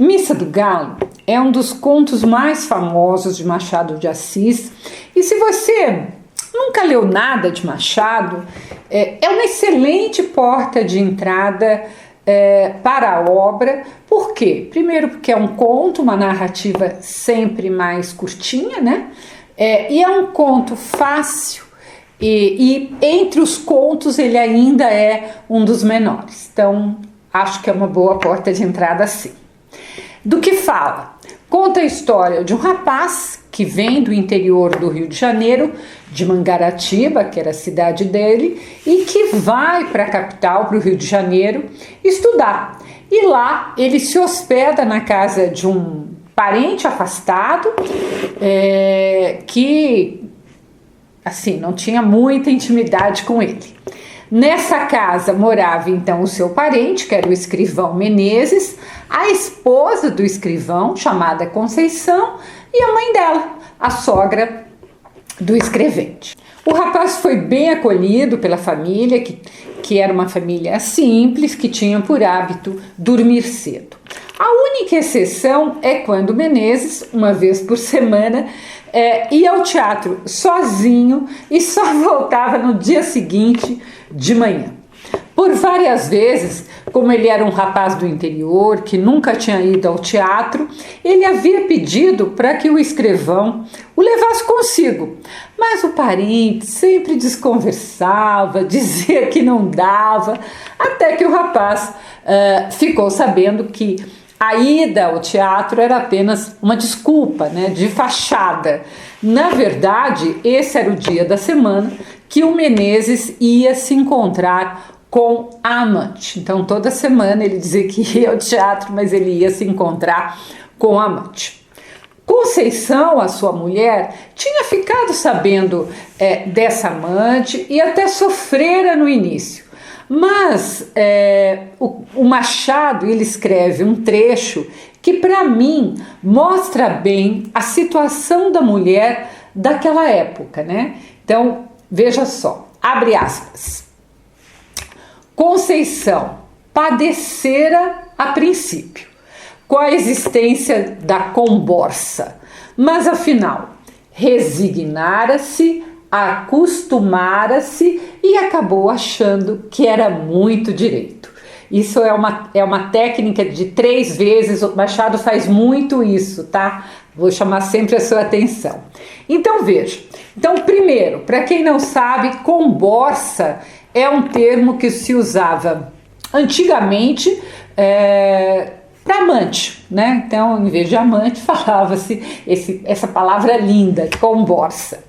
Missa do Galo é um dos contos mais famosos de Machado de Assis, e se você nunca leu nada de Machado, é uma excelente porta de entrada para a obra. Por quê? Primeiro porque é um conto, uma narrativa sempre mais curtinha, né? E é um conto fácil, e entre os contos ele ainda é um dos menores. Então, acho que é uma boa porta de entrada, sim. Do que fala? Conta a história de um rapaz que vem do interior do Rio de Janeiro, de Mangaratiba, que era a cidade dele, e que vai para a capital, para o Rio de Janeiro, estudar. E lá ele se hospeda na casa de um parente afastado, que assim, não tinha muita intimidade com ele. Nessa casa morava então o seu parente, que era o escrivão Menezes, a esposa do escrivão, chamada Conceição, e a mãe dela, a sogra do escrevente. O rapaz foi bem acolhido pela família, que era uma família simples, que tinha por hábito dormir cedo. A única exceção é quando Menezes, uma vez por semana, ia ao teatro sozinho e só voltava no dia seguinte de manhã. Por várias vezes, como ele era um rapaz do interior que nunca tinha ido ao teatro, ele havia pedido para que o escrivão o levasse consigo, mas o parente sempre desconversava, dizia que não dava, até que o rapaz ficou sabendo que a ida ao teatro era apenas uma desculpa, né, de fachada. Na verdade, esse era o dia da semana que o Menezes ia se encontrar com a amante. Então, toda semana ele dizia que ia ao teatro, mas ele ia se encontrar com a amante. Conceição, a sua mulher, tinha ficado sabendo dessa amante e até sofrera no início. Mas o Machado, ele escreve um trecho que para mim mostra bem a situação da mulher daquela época, né? Então, veja só, abre aspas. Conceição padecera a princípio com a existência da comborça, mas afinal resignara-se, acostumara-se e acabou achando que era muito direito. Isso é uma técnica de 3 vezes, o Machado faz muito isso, tá? Vou chamar sempre a sua atenção. Então veja, primeiro, para quem não sabe, comborça é um termo que se usava antigamente para amante, né? Então, em vez de amante, falava-se essa palavra linda, comborça.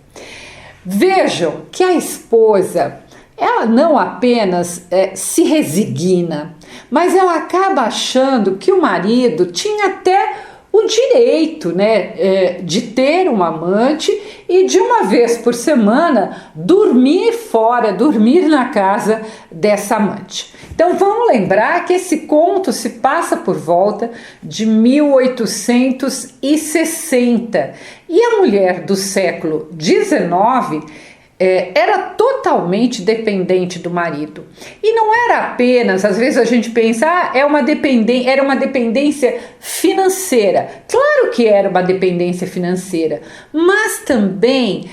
Vejam que a esposa, ela não apenas se resigna, mas ela acaba achando que o marido tinha até o direito, né, de ter um amante e de uma vez por semana dormir fora, dormir na casa dessa amante. Então vamos lembrar que esse conto se passa por volta de 1860 e a mulher do século XIX era totalmente dependente do marido. E não era apenas, às vezes a gente pensa, era uma dependência financeira. Claro que era uma dependência financeira, mas também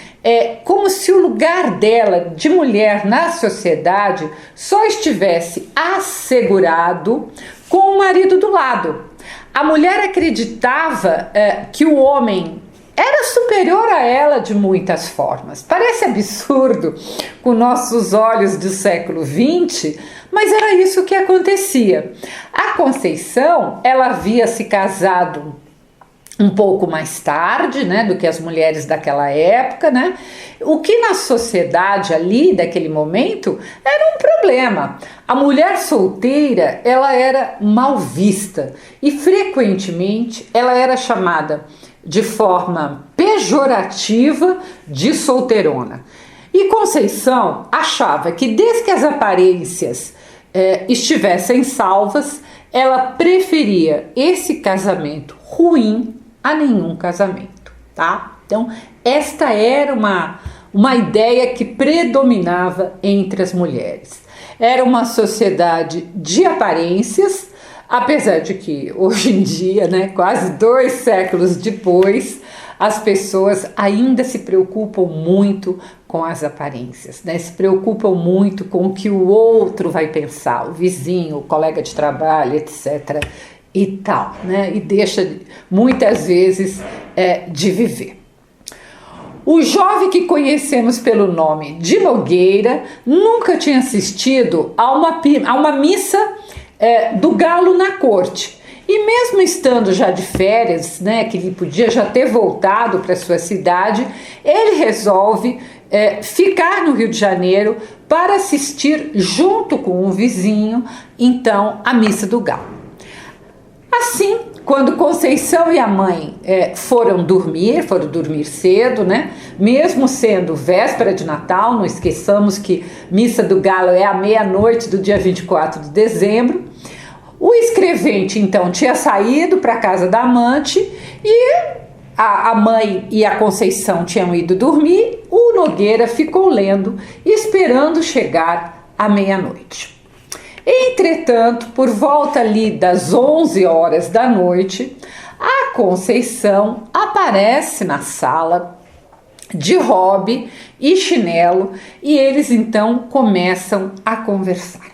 como se o lugar dela de mulher na sociedade só estivesse assegurado com o marido do lado. A mulher acreditava que o homem era superior a ela de muitas formas. Parece absurdo com nossos olhos do século XX, mas era isso que acontecia. A Conceição, ela havia se casado um pouco mais tarde, né, do que as mulheres daquela época, né? O que na sociedade ali, daquele momento, era um problema. A mulher solteira, ela era mal vista e frequentemente ela era chamada de forma pejorativa de solteirona. E Conceição achava que desde que as aparências estivessem salvas, ela preferia esse casamento ruim a nenhum casamento, tá? Então, esta era uma ideia que predominava entre as mulheres. Era uma sociedade de aparências, Apesar de que hoje em dia, né, quase 2 séculos depois, as pessoas ainda se preocupam muito com as aparências, né? Se preocupam muito com o que o outro vai pensar, o vizinho, o colega de trabalho, etc. e tal, né? E deixa muitas vezes de viver. O jovem que conhecemos pelo nome de Nogueira nunca tinha assistido a uma missa do Galo na corte. E mesmo estando já de férias, né, que ele podia já ter voltado para sua cidade, ele resolve ficar no Rio de Janeiro para assistir junto com um vizinho, então, a missa do Galo. Assim, quando Conceição e a mãe foram dormir cedo, né? Mesmo sendo véspera de Natal, não esqueçamos que missa do Galo é à meia-noite do dia 24 de dezembro, o escrevente então tinha saído para a casa da amante e a mãe e a Conceição tinham ido dormir, o Nogueira ficou lendo e esperando chegar à meia-noite. Entretanto, por volta ali das 11 horas da noite, a Conceição aparece na sala de hobby e chinelo e eles então começam a conversar.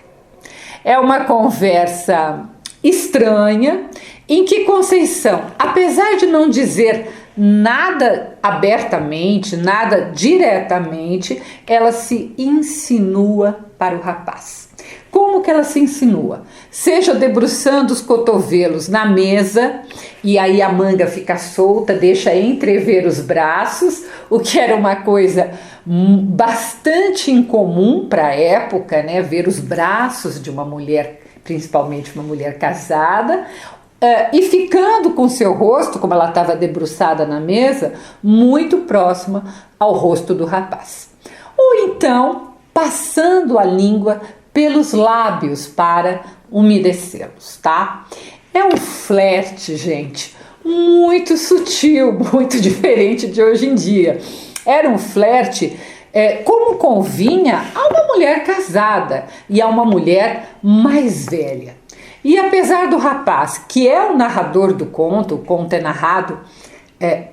É uma conversa estranha em que Conceição, apesar de não dizer nada abertamente, nada diretamente, ela se insinua para o rapaz. Como que ela se insinua? Seja debruçando os cotovelos na mesa, e aí a manga fica solta, deixa entrever os braços, o que era uma coisa bastante incomum para a época, né? Ver os braços de uma mulher, principalmente uma mulher casada, e ficando com seu rosto, como ela estava debruçada na mesa, muito próxima ao rosto do rapaz. Ou então, passando a língua pelos lábios para umedecê-los, tá? É um flerte, gente, muito sutil, muito diferente de hoje em dia. Era um flerte como convinha a uma mulher casada e a uma mulher mais velha. E apesar do rapaz, que é o narrador do conto, o conto é narrado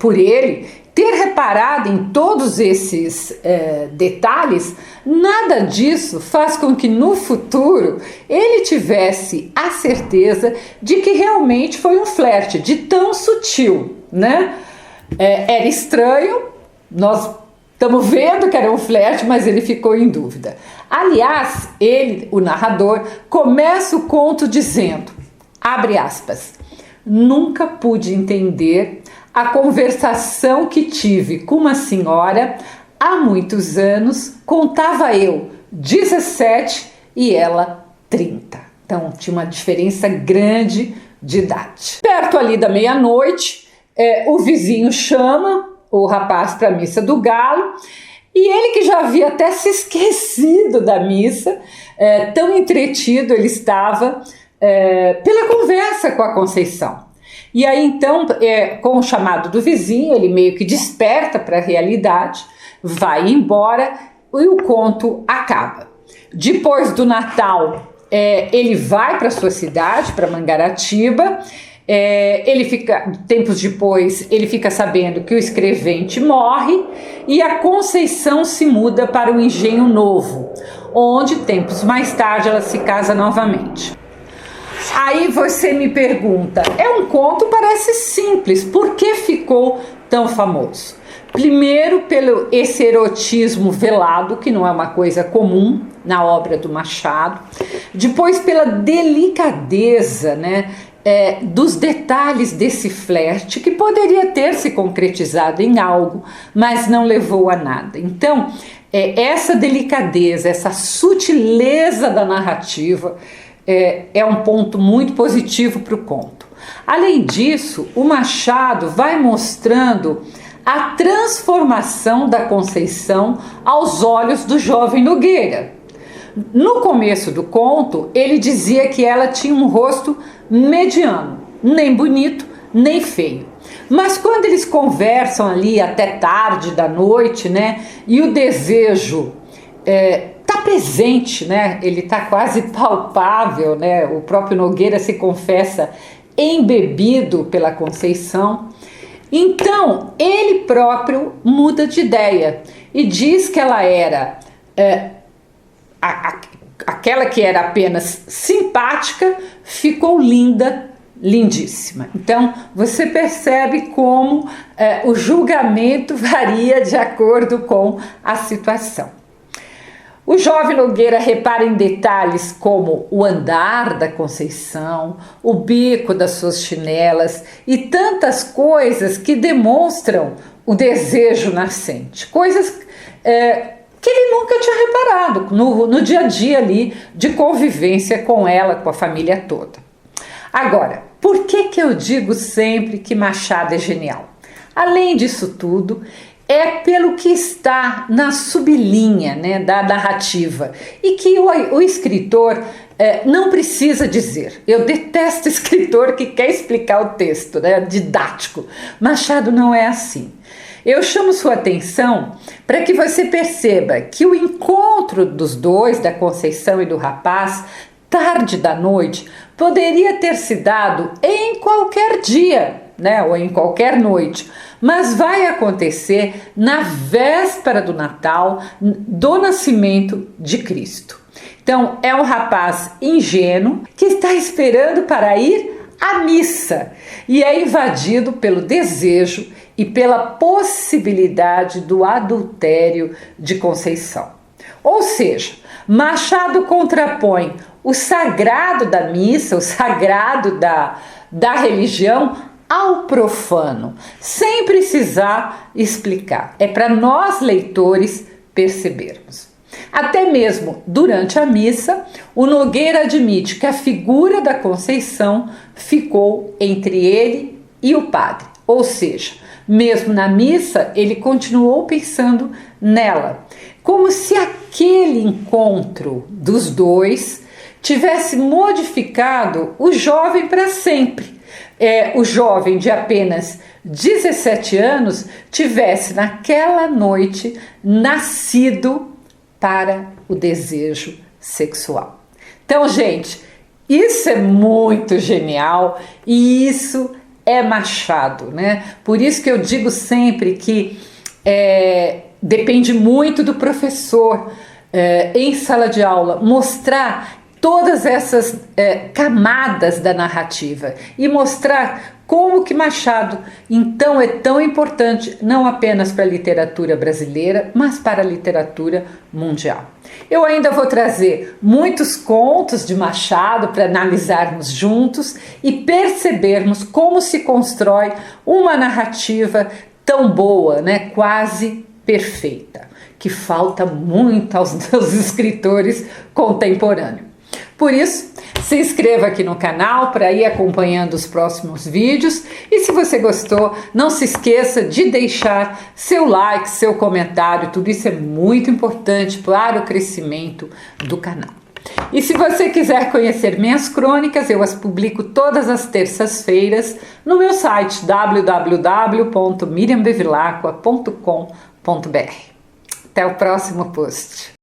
por ele, ter reparado em todos esses detalhes, nada disso faz com que no futuro ele tivesse a certeza de que realmente foi um flerte, de tão sutil, né? Era estranho, nós estamos vendo que era um flerte, mas ele ficou em dúvida. Aliás, ele, o narrador, começa o conto dizendo, abre aspas, nunca pude entender a conversação que tive com uma senhora há muitos anos, contava eu 17 e ela 30. Então tinha uma diferença grande de idade. Perto ali da meia-noite, o vizinho chama o rapaz para a missa do Galo e ele, que já havia até se esquecido da missa, tão entretido ele estava pela conversa com a Conceição. E aí então, com o chamado do vizinho, ele meio que desperta para a realidade, vai embora e o conto acaba. Depois do Natal, ele vai para sua cidade, para Mangaratiba, tempos depois, ele fica sabendo que o escrevente morre e a Conceição se muda para o Engenho Novo, onde tempos mais tarde ela se casa novamente. Aí você me pergunta, um conto parece simples, por que ficou tão famoso? Primeiro, pelo esse erotismo velado, que não é uma coisa comum na obra do Machado. Depois, pela delicadeza, né, dos detalhes desse flerte, que poderia ter se concretizado em algo, mas não levou a nada. Então, essa delicadeza, essa sutileza da narrativa é um ponto muito positivo para o conto. Além disso, o Machado vai mostrando a transformação da Conceição aos olhos do jovem Nogueira. No começo do conto, ele dizia que ela tinha um rosto mediano, nem bonito, nem feio. Mas quando eles conversam ali até tarde da noite, né, e o desejo tá presente, né? Ele está quase palpável, né? O próprio Nogueira se confessa embebido pela Conceição. Então, ele próprio muda de ideia e diz que ela era aquela que era apenas simpática, ficou linda, lindíssima. Então, você percebe como o julgamento varia de acordo com a situação. O jovem Nogueira repara em detalhes como o andar da Conceição, o bico das suas chinelas e tantas coisas que demonstram o desejo nascente. Coisas que ele nunca tinha reparado no dia a dia ali de convivência com ela, com a família toda. Agora, por que eu digo sempre que Machado é genial? Além disso tudo, é pelo que está na sublinha, né, da narrativa e que o escritor não precisa dizer. Eu detesto escritor que quer explicar o texto, né, didático. Machado não é assim. Eu chamo sua atenção para que você perceba que o encontro dos dois, da Conceição e do rapaz, tarde da noite, poderia ter se dado em qualquer dia, né, ou em qualquer noite, mas vai acontecer na véspera do Natal, do nascimento de Cristo. Então, é um rapaz ingênuo que está esperando para ir à missa e é invadido pelo desejo e pela possibilidade do adultério de Conceição. Ou seja, Machado contrapõe o sagrado da missa, o sagrado da religião, ao profano, sem precisar explicar. É para nós, leitores, percebermos. Até mesmo durante a missa, o Nogueira admite que a figura da Conceição ficou entre ele e o padre. Ou seja, mesmo na missa, ele continuou pensando nela, como se aquele encontro dos dois tivesse modificado o jovem para sempre. O jovem de apenas 17 anos tivesse naquela noite nascido para o desejo sexual. Então, gente, isso é muito genial e isso é Machado, né? Por isso que eu digo sempre que depende muito do professor em sala de aula mostrar todas essas camadas da narrativa e mostrar como que Machado, então, é tão importante, não apenas para a literatura brasileira, mas para a literatura mundial. Eu ainda vou trazer muitos contos de Machado para analisarmos juntos e percebermos como se constrói uma narrativa tão boa, né? Quase perfeita, que falta muito aos escritores contemporâneos. Por isso, se inscreva aqui no canal para ir acompanhando os próximos vídeos e se você gostou, não se esqueça de deixar seu like, seu comentário, tudo isso é muito importante para o crescimento do canal. E se você quiser conhecer minhas crônicas, eu as publico todas as terças-feiras no meu site www.miriambevilacqua.com.br. Até o próximo post.